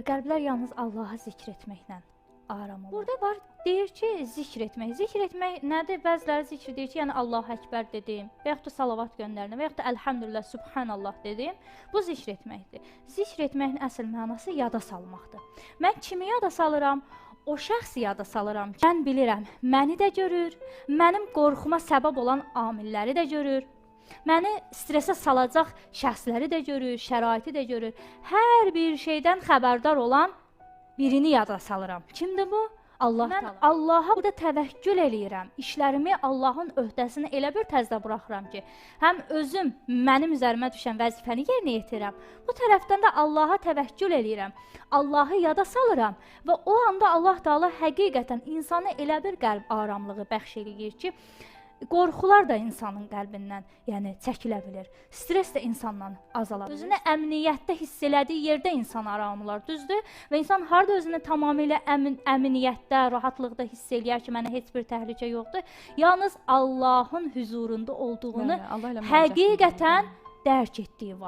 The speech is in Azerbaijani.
qəlblər yalnız Allahı zikr etməklə aram olur. Burada var, deyir ki, zikr etmək. Zikr etmək nədir? Bəziləri zikr deyir ki, yəni Allahu Əkbər dedim, və yaxud da salavat göndərdim, və yaxud da Elhamdülillah, Subhanallah dedim. Bu zikr etməkdir. Zikr etməyin əsl mənası yada salmaqdır. Mən kimi yada salıram? O şəxsi yada salıram ki, mən bilirəm, məni də görür, mənim qorxuma səbəb olan amilləri də görür, məni stresə salacaq şəxsləri də görür, şəraiti də görür. Hər bir şeydən xəbərdar olan birini yada salıram. Kimdir bu? Allah Teala. Mən Allaha burada təvəkkül eləyirəm. İşlərimi Allahın öhdəsini elə bir təzdə buraxıram ki, həm özüm mənim üzərimə düşən vəzifəni yerinə yetirirəm. Bu tərəfdən də Allaha təvəkkül eləyirəm. Allahı yada salıram və o anda Allah Teala həqiqətən insana elə bir qəlb aramlığı bəxş eləyir ki, qorxular da insanın qəlbindən, yəni çəkilə bilir. Stres də insandan azala bilir. Özünü əmniyyətdə hiss elədiyi yerdə insan aramı olar, düzdür? Və insan harda özünü tamamilə əmniyyətdə, rahatlıqda hiss eləyər ki, mənə heç bir təhlükə yoxdur. Yalnız Allahın huzurunda olduğunu həqiqətən dərk etdiyi var.